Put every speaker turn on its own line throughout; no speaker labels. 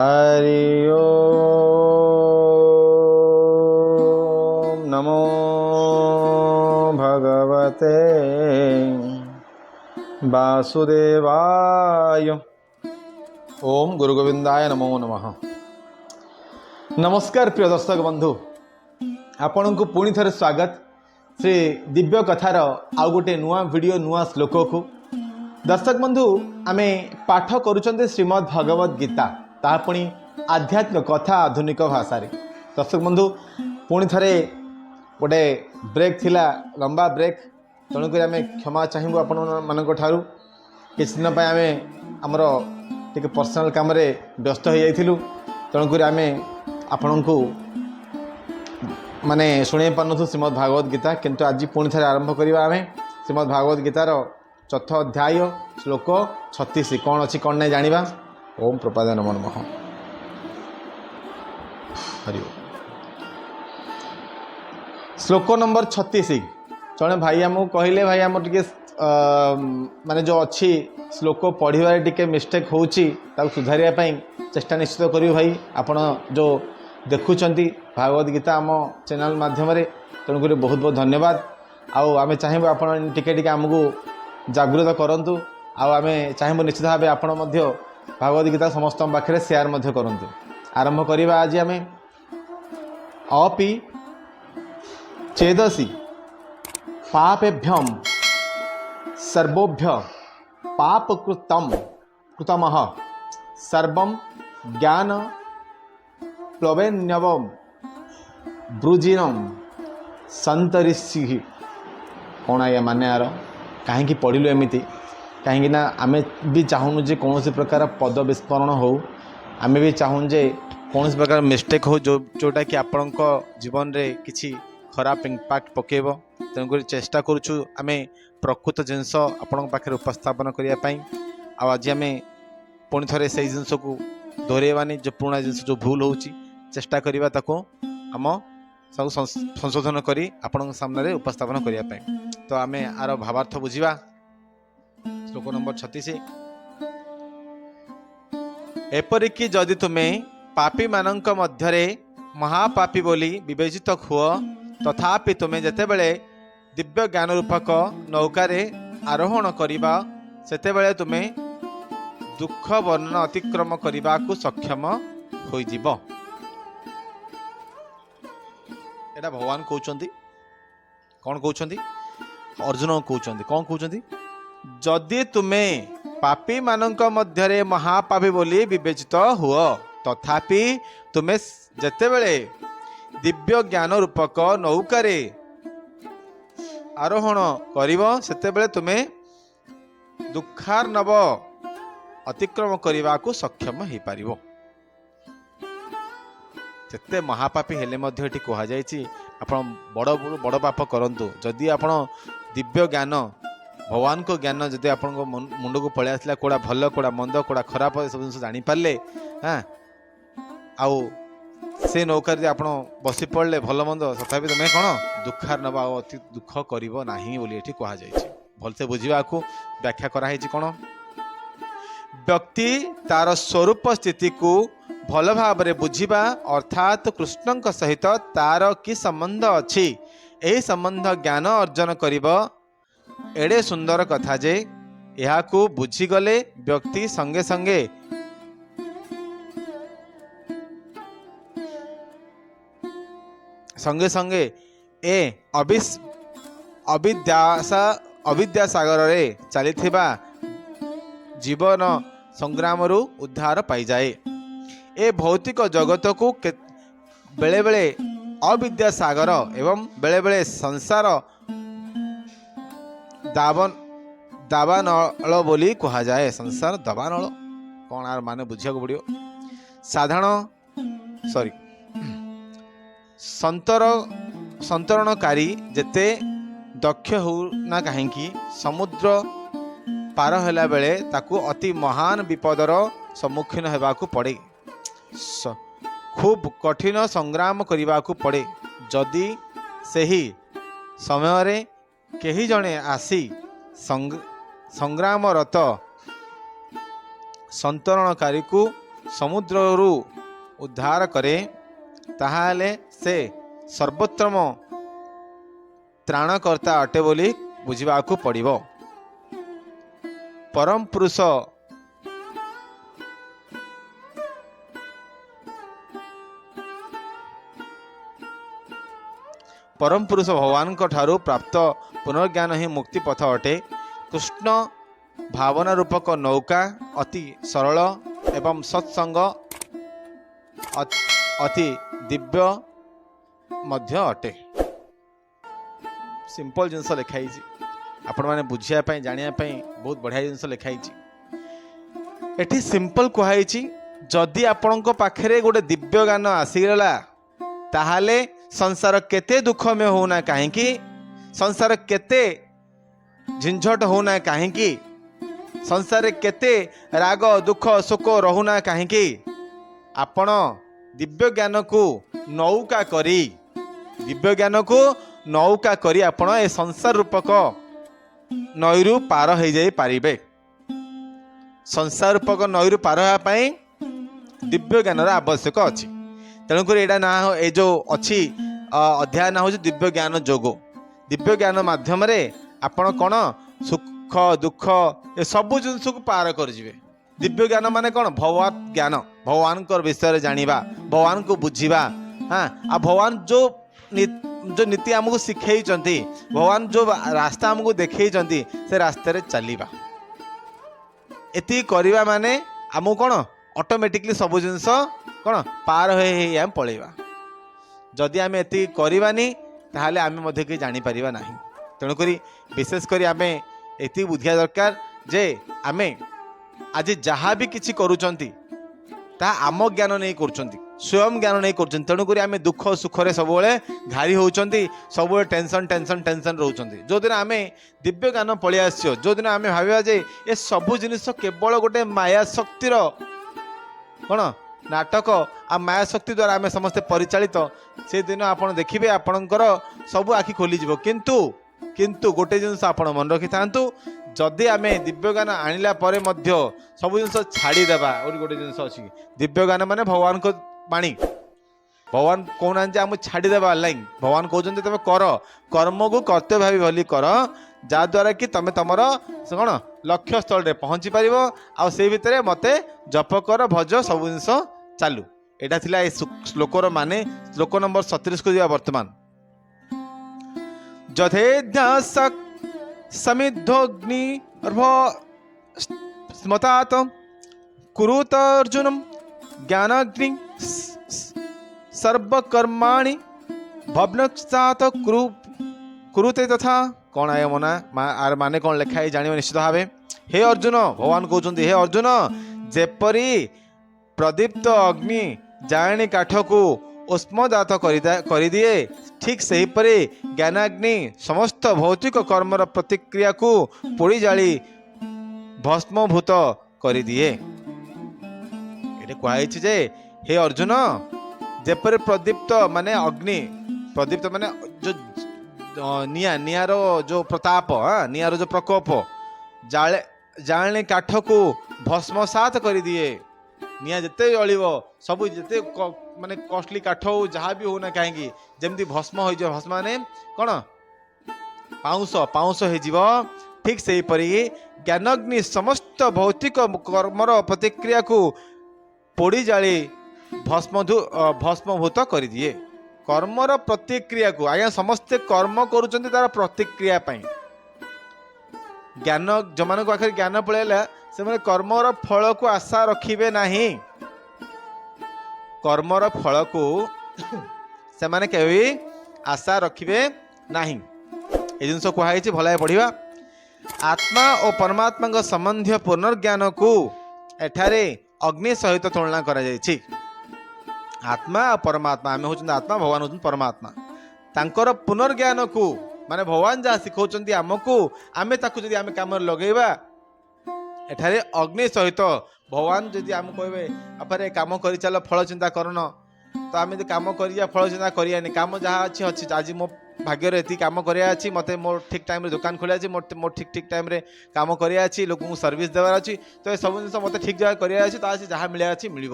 हरि ओम नमो भगवते वासुदेवाय। ओम गुरु गोविंदाय नमो नमः। नमस्कार प्रिय दर्शक बंधु, आपण को पुणी थे स्वागत श्री दिव्य कथार आउ गोटे नुआ वीडियो नुआ श्लोक को। दर्शक बंधु, आमे पाठ करुचंते श्रीमद् भगवद गीता, ता पुणी आध्यात्मिक कथा आधुनिक भाषा रे। दर्शक बंधु, पुणी थे गोटे ब्रेक थिला, लंबा ब्रेक, तेणुक आम क्षमा चाहबू आपण मानक ठारू। किछ दिन आम आमर टे पर्सनाल काम रे व्यस्त हो जाइलु, तेणुक आम आपण को माने शुणे पार्नु श्रीमद् भागवत गीता, किंतु आज पुणी थे आरंभ करवा आम श्रीमद् भागवत गीतार चौथ अध्याय श्लोक 36 कौन अच्छी कौन नहीं जानिबा। ओम प्रपादाय नमो नमः। हरि ओम। श्लोक नंबर 36 जड़े भाई आमको कहले, भाई आम टे माने जो अच्छी श्लोक पढ़िबार टिके मिस्टेक होउची ताको सुधारिया चेष्टा निश्चित करियो। भाई आपण जो देखुचंती भागवत गीता आम चैनल माध्यम रे, तेणुक बहुत बहुत धन्यवाद। आउ आमे चाहेबो आपण टिके टिके आमको जागृत करंतु, आमे चाहेबो निश्चित भाव आपण मध्य भागवत गीता समस्त पाखे शेयर मध्य करंतु। आरंभ करिबा आज आमे अपि चेदसि पापेभ्यं सर्वोभ्य पापकृतमः सर्वं ज्ञान प्लवेन्यवं ब्रुजिनं संतरिष्यि। कौन आया माने यार कहीं पढ़लु एमती कहीं ना आम भी चाहूँ जे कौन प्रकार पद विस्फोरण हो, आम भी चाहूँ जे कौन प्रकार मिस्टेक हो जोटा कि आपण जीवन रे किसी खराब इम्पैक्ट पकेब। तेणुक चेष्टा करुचु आम प्रकृत जिनस आपण पाखे उपस्थापन करने। आज आम पुणी थे से जिनस को दोहरेबानी, जो पुराना जिनस जो भूल हो चेष्टा करवा ताको आम सब संशोधन करी आपण सामने उपस्थापन करने। तो आम आर भावार्थ बुझा। श्लोक नंबर 36, एपरिकी जदि तुमे पापी मानक मध्यरे महापापी बोली विवेचित हुओ, तथापि तुमे जेतेबेले दिव्य ज्ञान रूपक नौकारे आरोहण करिबा, सेतेबेले तुमे दुख वर्णन अतिक्रम करने को सक्षम हो जिवो। एटा भगवान कहउचंती। कौन कहउचंती? अर्जुन कहउचंती। कौन कहउचंती? जदि तुमे पापी मानक मध्यरे महापापी बोली विवेचित हुओ, तथापि तुमे जेतेबेले दिव्य ज्ञान रूपक नौकारे आरोहण करिवो, सेतेबेले तुमे दुखार्णव अतिक्रम करने को सक्षम हो पारिबो। जेते महापापी हेले मध्य एटी कहा जायछि आपण बड़ बड़ पाप करंतु, जदि आपण दिव्य ज्ञान भगवान को ज्ञान जदि आपण मुंड को पलि आसला, कोड़ा भल कोड़ा मंद कोड़ा खराब सब जिन जानी पारले, हाँ आउ से नौकार आपण बसी पड़े भल मंद, तथापि तुम कौन दुखार नवा अति दुख करिवो नाही बोली एठी कहा जायछि। भलसे बुझिबा को व्याख्या करा है कौन? व्यक्ति तार स्वरूप स्थिति को भल भाव रे बुझिबा, अर्थात कृष्ण सहित तार कि संबंध अछि, यही संबंध ज्ञान अर्जन करिबो। एडे सुंदर कथा जे यहा को बुझीगले व्यक्ति संगे संगे संगे संगे ए अविद्या सागर रे चलीथिबा जीवन संग्राम रु उद्धार पाई जाए। ए भौतिक जगत को बेले बेले अविद्या सागर एवं बेले बेले संसार दावानल बोली कहा जाए। संसार दावानल कौन आर माने बुझिया को पड़ियो। साधारण सॉरी संतरणकारी जेते दक्ष हो ना कहीं समुद्र पार होला बेले ताकू अति महान विपदर सम्मुखीन हेबाकू पड़े, खूब कठिन संग्राम करने पड़े। जदि सही समय रे केही जणे आसी संग्रामरत संतरणकारी को समुद्ररू उद्धार करे ताहाले से सर्वोत्तम त्राणकर्ता अटे बोली बुझिबाकू पड़िबो। परम पुरुष भगवान ठारू प्राप्त पुनर्ज्ञान ही मुक्ति पथ अटे। कृष्ण भावना रूपक नौका अति सरल एवं सत्संग अति दिव्य मध्य अटे। सिंपल जिनस लिखाई आपण मैंने बुझापी जानापी बहुत बढ़िया जिनस लिखाई। एठी सिंपल कहुई जदि आपण पाखे गोटे दिव्य ज्ञान आसीगला ताहाले संसार केते दुख में होना कहीं, संसार केते झिंझट होना कहीं, संसार केते राग दुख शोक रहुना कहीं। आपण दिव्य ज्ञान को नौका करी, दिव्य ज्ञान को नौका करी आपण ए संसार रूपक नईरू पार हो जाई पारिबे। संसार रूपक नईरू पार होगापाई दिव्य ज्ञान आवश्यक अच्छी। तेणुक एटा ना ए जो अच्छी अध्याय ना हो दिव्य ज्ञान जोगो। दिव्य ज्ञान माध्यम आपण कौन सुख दुख ए सबु जिनस को पार कर जिवे। दिव्य ज्ञान माने कौन भगवत ज्ञान, भगवान विषय जानिबा, भगवान को बुझिबा। हाँ आ भगवान जो नीति आमको शिखई, भगवान जो रास्ता आमको देखई से रास्ते चलवा। एति करवा माने आमको कौन ऑटोमेटिकली सब जिनस कौन पार हो पलैबा। जदि आम एति करवानी ताहले आम मध्य कि जानी परिबा नाही। तेणुक विशेषकर आम एति बुझिया दरकार जे आम आज जहाँ भी किसी करुचंती ता आम ज्ञान नहीं करुचंती, स्वयं ज्ञान नहीं करुचंती। तेणुक आम दुख सुखरे सब घारी होचंती, सब टेंशन टेंशन टेंशन रोचंती। जो दिन आम दिव्य ज्ञान पलि आसो, जो दिन आम भाविबा जे ए सबु जिनिस केवल गोटे माया शक्तिर कौन नाटक आ माया शक्ति द्वारा आम समस्ते परिचालित, से दिन आपड़ देखिए आपणकर सब आखि खोलीज। किंतु गोटे जिनस आप मन रखि था, जदि आम दिव्य ज्ञान आणला सब जिनस छाड़ीदेवा। और गोटे जिनस अच्छी दिव्य ज्ञान माने भगवान को बाणी, भगवान कहना आम छाड़ीदेवा लाइन। भगवान कहते तुम कर कर्म को कर्तव्य भावी भली कर, जहाद्वारा कि तुम तुम कौन लक्ष्य स्थल में पहुँची पार आ से भितर मते जप कर भज सब जिनस चालू। एटा थिला ए श्लोकर माने। श्लोक नंबर 37 को दिया वर्तमान। जथेध्यास समिद्धोग्नि स्मतात कुरुत अर्जुनम ज्ञानाग्नि सर्वकर्माणि भग्नसात कुरुते तथा। कौन आय मना आर माने कौन लिखाई जानिबा निश्चित भावे। हे अर्जुन, भगवान कहते हे अर्जुन, जेपरी प्रदीप्त अग्नि जाणी काठ को उष्मदात कर दिए, ठीक से हीपरी ज्ञानाग्नि समस्त भौतिक कर्मर प्रतिक्रिया को पोड़ी जाली भस्मभूत कर दिए। ये कहुई जे हे अर्जुन, जेपरी प्रदीप्त माने अग्नि, प्रदीप्त माने जो नियारो जो प्रताप, नियारो जो प्रकोप जाले काठ को भस्मसात कर दिए। निया जिते जलिब सब जिते माने कॉस्टली काठ हो जहाँ भी होना कहीं जमती भस्म हो, भस्म माने कौन पाउंस पाउंस हो। ठीक से परी ज्ञानाग्नि समस्त भौतिक कर्मर प्रतिक्रिया को पोड़ी जाली भस्मभूत कर दिए। कर्मर प्रतिक्रिया को आज्ञा समस्ते कर्म करुचंती तार प्रतिक्रिया पाई। ज्ञान जो मान आखिर ज्ञान पलैला से मैंने कर्मर फल को आशा रखिबे नहीं। कर्मर फल को से माने केवी आशा रखिबे नहीं। ये जिनस कहुई भल पढ़ा। आत्मा और परमात्मा का संबंधी पुनर्ज्ञान को एठारे अग्नि सहित तुलना करा जायछि। आत्मा और परमात्मा, आम हूँ आत्मा, भगवान हूँ परमात्मा। तांकर पुनर्ज्ञान को माने भगवान जहाँ शिखौचंती आमको, आमे ताकू जदि आमे काम लगेबा एठारे अग्नि सहित। भगवान जदि आम कहे आपरे काम कर चल फल चिंता करन, तो आम काम कर फल चिंता करियानी। काम जहाँ अच्छी अच्छी आज मो भाग्य ये कम कराया मत मोर ठीक टाइम दुकान खोलिया अच्छी मोर ठीक ठीक टाइम कम कराया लोक सर्विस देवार अच्छी तो ये सब जिन मत ठीक जगह कराया जहाँ मिले मिल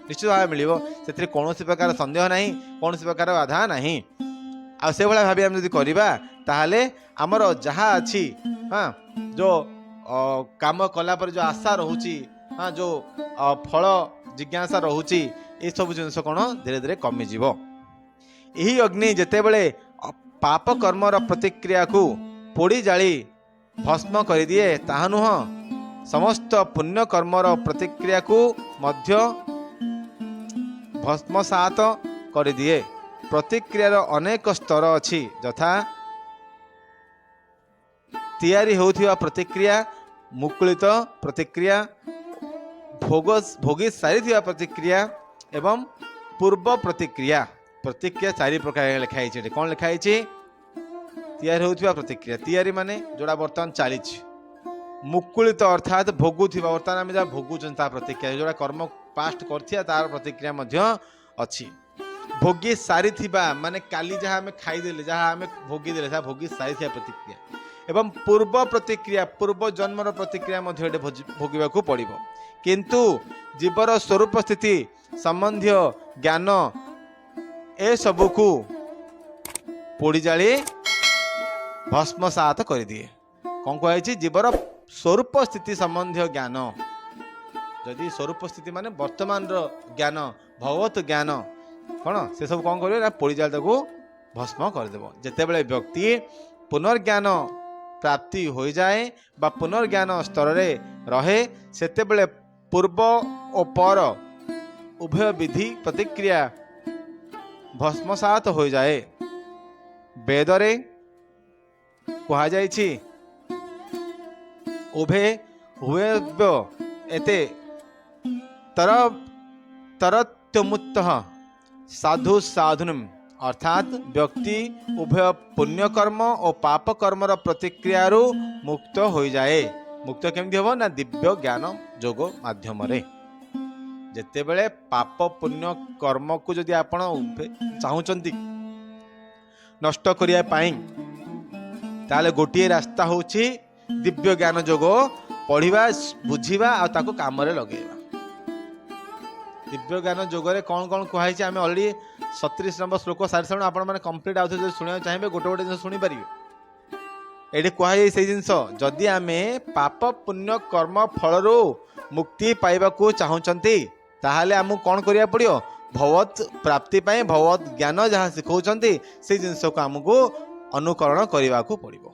निश्चित भाव मिल से कौन प्रकार सन्देह ना कौन प्रकार बाधा ना आ से भाई भाव आम जब करवा ताहले आमर जहाँ अच्छी हाँ जो काम कलापर जो आशा रोची हाँ जो फल जिज्ञासा रोची ये सब जिनस कौन धीरे धीरे कमिज यही अग्नि जितेबले पाप कर्मर प्रतिक्रिया को पोड़ी जाली भस्म कर दिए ताहा नुह समस्त पुण्य कर्मर प्रतिक्रिया को मध्य भस्मसात कर दिए। प्रतिक्रियार अनेक स्तर अच्छी यथा तैयारी होथिबा प्रतिक्रिया मुकुलित प्रतिक्रिया भोगी सारी प्रतिक्रिया एवं पूर्व प्रतिक्रिया प्रतिक्रिया चारि प्रकार लिखाई कौन लिखाई तैयारी होथिबा प्रतिक्रिया तैयारी माने जोड़ा बर्तमान चली मुकुलित अर्थात भोगुथिबा बर्तमान आम जहाँ भोगुचन प्रतिक्रिया जोड़ा कर्म पास्ट कर तार प्रतिक्रिया अच्छी भोगी सारी माने काली जहाँ आम खाईदे जहाँ आम भोगीदे भोगी सारी प्रतिक्रिया एवं पूर्व प्रतिक्रिया पूर्व जन्मर प्रतिक्रिया भोगवा को पड़ो किंतु जीवर स्वरूप स्थिति संबंधी ज्ञान ए सबू को पोड़ी जाली भस्मसात कर दिए। कौन कहुई जीवर स्वरूप स्थिति संबंधी ज्ञान जदि स्वरूप स्थिति माने वर्तमान ज्ञान भगवत ज्ञान कौन से सब कौन कर पोड़ी जाली भस्म करदेव। जितेबले व्यक्ति पुनर्ज्ञान प्राप्ति हो जाए बा पुनर्ज्ञान स्तर रे रहे सेतेबले पूर्व और पर उभय विधि प्रतिक्रिया भस्मसात हो जाए। वेदरे कहा जाइछि उभे हुए एते तरत्यमुत्त साधु साधुनम अर्थात व्यक्ति उभय पुण्य कर्म और पाप कर्मर प्रतिक्रिया मुक्त हो जाए। मुक्त केमती हम ना दिव्य ज्ञान जोग माध्यम जितेबले पाप पुण्य कर्म को जदि आपण चाहूँगी नष्ट करने ताले गोटे रास्ता होची दिव्य ज्ञान जोग पढ़ा बुझा आ काम लगेगा। दिव्य ज्ञान जोगरे कौन कौन कहुई आम अलरेडी 37 नंबर श्लोक सारी सारे आप कंप्लीट आउ जो शुणा चाहिए गोटे गोटे जिन शुणिपारे ये कहुई से जिनस जदि आम पाप पुण्य कर्म फल मुक्ति पाइबा को चाहूँगी ताहले आमको कौन करिया पड़ियो भगवत प्राप्ति पाए भगवत ज्ञान जहाँ शिखौचंती से जिनस को आमको अनुकरण करने को पड़ो।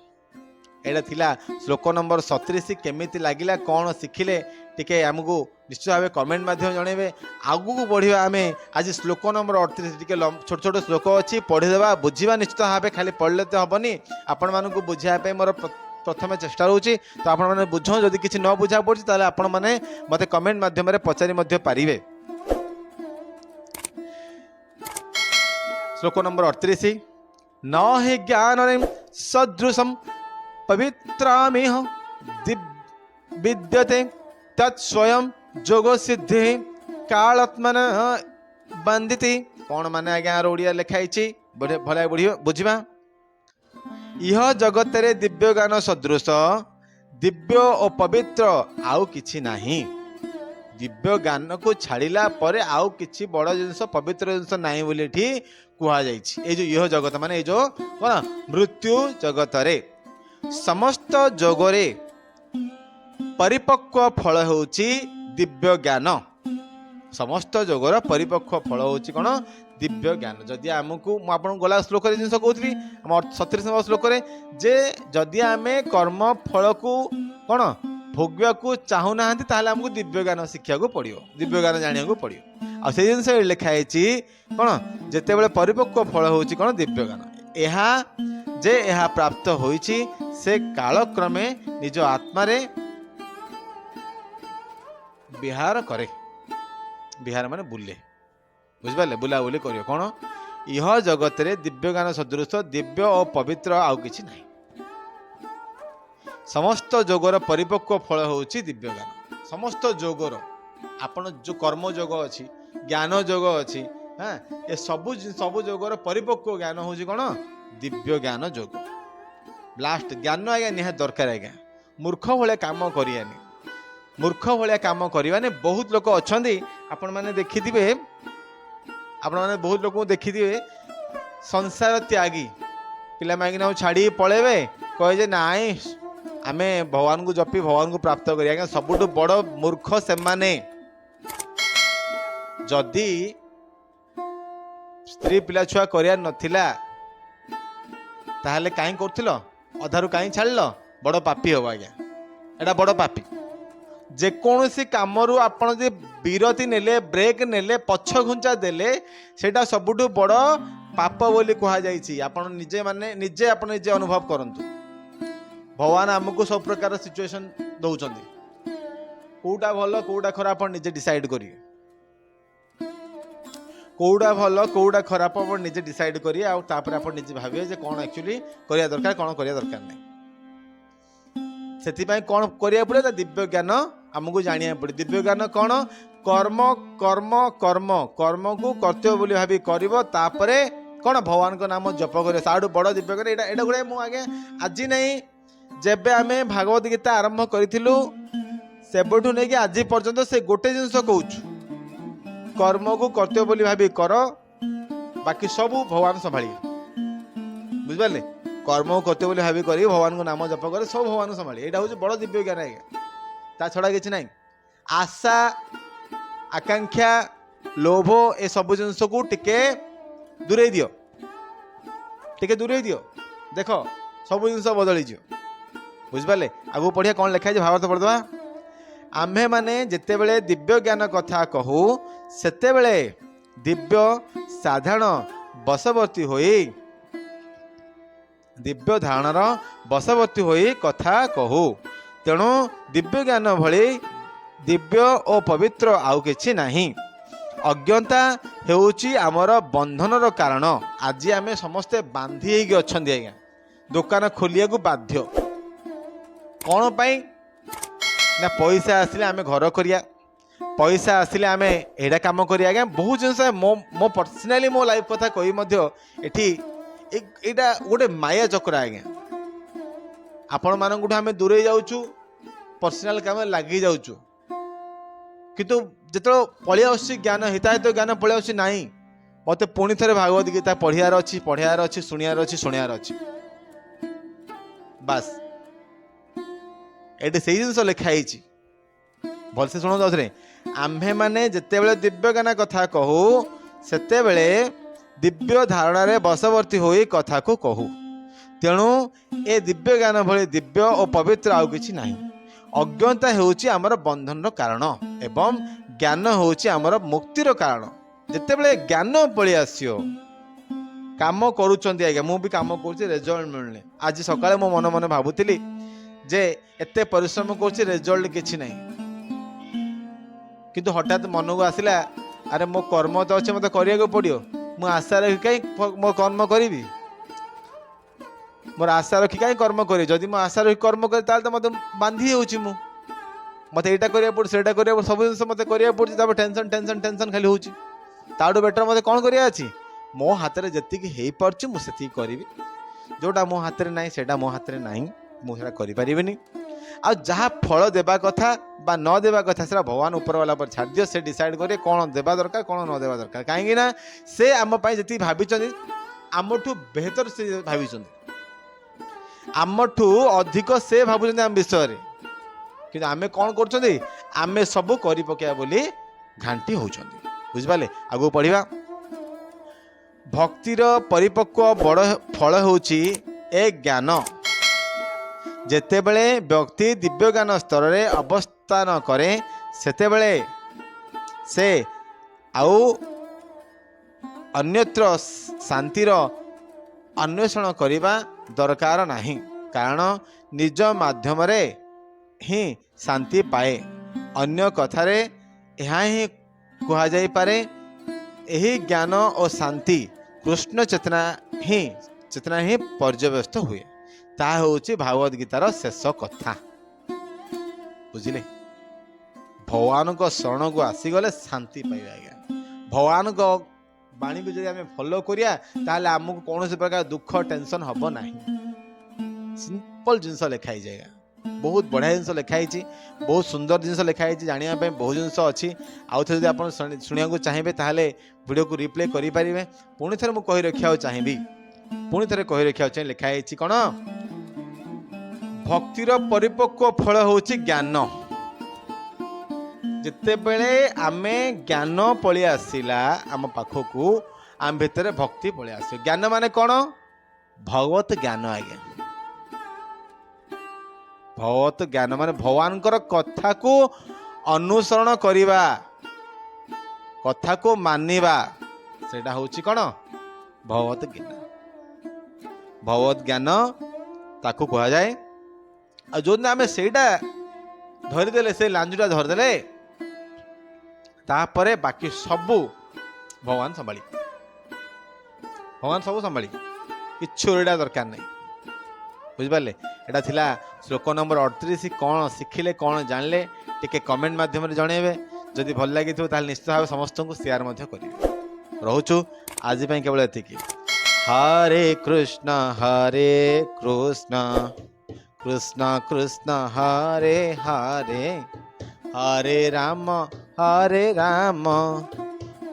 एटा थिला श्लोक नंबर 37 केमिति लागिला कौन शिखिले टिके आमको निश्चित भाव कमेंट माध्यम जनइबे। आगु को बढ़िया आम आज श्लोक नंबर 38 टिके छोट छोट श्लोक अच्छी पढ़ीदेवा बुझा निश्चित भाव खाली पढ़ले तो हेनी आपण मानक बुझापी मोर प्रथम चेष्टा रोचे तो आपण मैंने बुझ जदि किसी न बुझा पड़ी ताले आपण मैंने मते कमेंट माध्यम पचारि पारिबे। श्लोक नंबर 38 न हि ज्ञान सदृशम पवित्रामेह विद्यते तत्स्वयं जोग सिद्धि कालात्मन बंदिति। कौन माने आज्ञा ओडिया लिखाई भले बुझा यह जगत रे दिव्य ज्ञान सदृश दिव्य और पवित्र आउ किछि नाही। दिव्य ज्ञान को छाड़िला परे आउ किछि बड़ जिनस पवित्र जिनस नाही बोली कहा जाइछि। जो यह जगत माने ये जो कौन मृत्यु जगत रे समस्त जोगरे परिपक्व फल होची दिव्य ज्ञान। समस्त जोगर परिपक्व फल होची कौन दिव्य ज्ञान। जदि आमको मुझे गला श्लोक जिन कहती 37 नंबर श्लोक जे जदि आम कर्म फल को कौन भोगवा को चाहूना ताहले आमको दिव्य ज्ञान शिक्षा को पड़ो दिव्य ज्ञान जाना को पड़ो। आ से जिनस लिखाई कौन जितेबले परिपक्व फल होची कौन दिव्य ज्ञान। यह प्राप्त होईची से कालक्रमे निज आत्मा रे विहार करे। विहार माने बुले बुझिपारे बुलाबुली करियो कौन यह जगत रे दिव्य ज्ञान सदृश दिव्य और पवित्र आउ किछि नहीं। समस्त जोगर परिपक्व फल होची दिव्य ज्ञान। समस्त जोगर आपण जो कर्म जोग अच्छी ज्ञान जोग अच्छी हाँ ये सबु जोगर परिपक्व ज्ञान होची कौन दिव्य ज्ञान जोग लास्ट ज्ञान आज्ञा निहाती दरकार आज्ञा मूर्ख भाया कम करियानी मूर्ख भाया कम करवाने बहुत लोक अच्छा आपण मैंने देखिथे आपण मैंने बहुत लोक देखिथे संसार त्यागी पिला मांगिना छाड़ी पलैबे कहे नाई आमे भगवान को जपी भगवान को प्राप्त करिया सबुठ बड़ मूर्ख से माने जदि स्त्री पिला छुआ करिया नथिला ताहले काई करथिल अधारु काई छाड़ल बड़ पापी हो आज्ञा एटा बड़ पापी जेकोसी कमरू आपण जे विरति नेले ब्रेक नेले पछ घुंचा देले सेटा सबुठ बड़ पाप बोली कहा जाइछि आपण निजे माने निजे आपण निजे अनुभव करंतु भगवान आमको सब प्रकार सिचुएशन दौरान कौटा भल कौटा खराब निजे डिसाइड करिए कौटा भल कौटा खराब आप निजे डिसाइड करिए आप निजे भाविए जे कौन एक्चुअली करिया दरकार कौन करिया दरकार नहीं से कौन करिया पड़े दिव्य ज्ञान आमको जानिया पड़े दिव्य ज्ञान कौन कर्म कर्म कर्म कर्म को कर्तव्य बोली भावी करिवो तापरे कौन भगवान को नाम जप करियो साडू बड़ दिव्य ज्ञान एटा गुड़े मु आगे आज नहीं जेबे आमे भागवत गीता आरंभ करिथिलु सेबठु नहीं कि आज पर्यंत से गोटे जिनस कहूछु कर्म को कर्तव्य बोली भावी कर बाकी सब भगवान संभाली बुझिपारे कर्म को कर्तव्य बोली भावी करी भगवान को नाम जप करे सब भगवान संभाली एटा हूँ बड़ दिव्य ज्ञान आज्ञा ता छड़ा किछि नहीं आशा आकांक्षा लोभ ए सब जिनस को टिके दूरे दियो देख सब जिनस बदली जियो बुझिपारे आगु पढ़िया कौन लिखा है भागवत पढ़दवा आम्भे माने जेतेबेले दिव्य ज्ञान कथा कहू सेतेबेले दिव्य साधारण बशवर्ती होई दिव्य धारणार बशवर्ती होई कथा कहू तेणु दिव्य ज्ञान भली दिव्य और पवित्र आउ किछि नाही अज्ञता हेउची आमर बंधनर कारण आज आमे समस्ते बांधी हेगी अछंदी आज्ञा दुकान खोलिया को बाध्य कौन पाई ना पैसा आसिले आमे घर करिया पैसा आसिले आमे एडा काम करिया आज्ञा बहुत जिनस मो पर्सनाली मो लाइफ कथा कही मध्य एठी एटा गोटे माया चक्र आज्ञा आपण मानकुठु आमे दूरे जाउछु पर्सनाल काम लागि जाउछु किंतु जेतो पळि आउछि ज्ञान हिताहित ज्ञान पळि आउछि नाही मते पुणी थरे भागवत गीता पढ़ियार अछि सुनियार अछि बस एटे से जिनस लिखाई भलसे शुणु दौरे आम्भे माने जेतेबेले दिव्य ज्ञान कथा कहू सेतेबेले दिव्य धारणार बशवर्ती होई कथा को कहू तेणु ए दिव्य ज्ञान भली दिव्य और पवित्र आउ किछि नाही अज्ञता हेउची आमर बंधन कारण एवं ज्ञान हेउची आमर मुक्तिर कारण जेतेबेले ज्ञान पळि आसियो काम करूचंदी आज्ञा मु भी काम करूची रिजल्ट मिलने आज सकाळे मो मन मन भाबुतिली जे एते परिश्रम करूची रिजल्ट किछि नाही किंतु हठात मन को आसिला अरे मो कर्म तो अच्छे मत करिया को पड़ियो मु आशा रखी कहीं मो कर्म करी मोर आशा रखी कहीं कर्म करी जदि मो आशा रखी कर्म करी ताल तो मत बांधी होउची मु मत एटा करिया पड़ सेटा करिया पड़ सब जिन मत करिया पड़ तब टेंशन टेंशन टेंशन खाली होउची ताडू बेटर मत कौन करिया अछि मो हाथ रे जति हेई परछु मु सेति करिवि जोटा मो हाथ रे नाही सेटा मो हाथ रे नाही मु सेटा करि परिबिनी आ जहाँ फल देवा कथा बा न देवा कथा से भगवान ऊपर वाला पर छाड़ दियो से डिसाइड करे कौन देवा दरकार कौन न देवा दरकार कहीं ना से आम जी भाई आमठू बेहतर से भाई आमठू अधिक से भावुं आम विषय कि आम कौन कर सब करी पकेया बोली घांटी होउछंदी बुझिपाले आगु पढ़िबा भक्तिर परिपक्व बड़ फल होउची ए ज्ञान जेतेबेले व्यक्ति दिव्य ज्ञान स्तर रे अवस्थान करे सेतेबेले से आउ अन्यत्र शांतिर अन्वेषण करिबा दरकार नाही कारण निज माध्यम रे ही शांति पाए अन्य कथारे यहाँ ही कहा जाई पारे यही ज्ञान और शांति कृष्ण चेतना ही पर्यवस्त हुए ता होची भागवत गीतार शेष कथा बुझिले भगवान को शरण को आसीगले शांति पाइबा आज्ञा भगवान को बाणी को जब आम फॉलो करिया ताले आमको कौन प्रकार दुख टेंशन हम ना। सिंपल जिनस लिखाई जाएगा, बहुत बढ़िया जिनस लिखाई, बहुत सुंदर जिनस लिखाई, जानापी बहुत जिनस अच्छी। आउ थे आप शुणा चाहिए ताहले वीडियो को रिप्ले करें। पुणी थे मुझे कही रखा चाहिए, पुणी थे कही रखा चाहिए लिखाई कौन, भक्तिर परिपक्व फल हूँ ज्ञान। जिते बेले आमे ज्ञान पलि आसिला आम पाखक आम भितर भक्ति पलि आस। ज्ञान माने कौन, भगवत ज्ञान। आज्ञा भगवत ज्ञान माने भगवान कथा को अनुसरण करिबा, कथा को मानिबा, सेटा होची कौन, भगवत ज्ञान। भगवत ज्ञान ताकू कहा जाए। जो आम सेटा धरीदेले, से लांजुटा धरीदेले, तापरे बाकी सबू भगवान संभाली, भगवान सब संभाली, किच्छा दरकार नहीं। बुझिपारे, एटा थिला श्लोक नंबर 38। कौन शिखिले कौन जानले टिके कमेंट माध्यम जनइबे। जदि भल लगी ताल निश्चित भाव समस्त को शेयर करेंगे। रोचु आज केवल एतिकी। हरे कृष्ण कृष्ण कृष्ण हरे हरे, हरे राम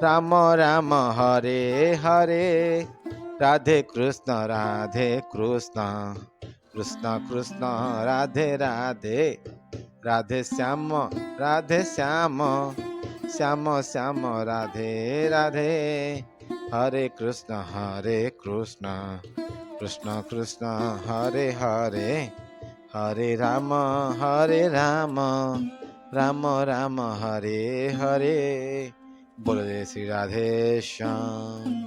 राम राम हरे हरे, राधे कृष्ण कृष्ण कृष्ण राधे राधे, राधे श्याम श्याम श्याम राधे राधे, हरे कृष्ण कृष्ण कृष्ण हरे हरे, हरे राम राम हरे हरे। बोलो जय श्री राधे श्याम।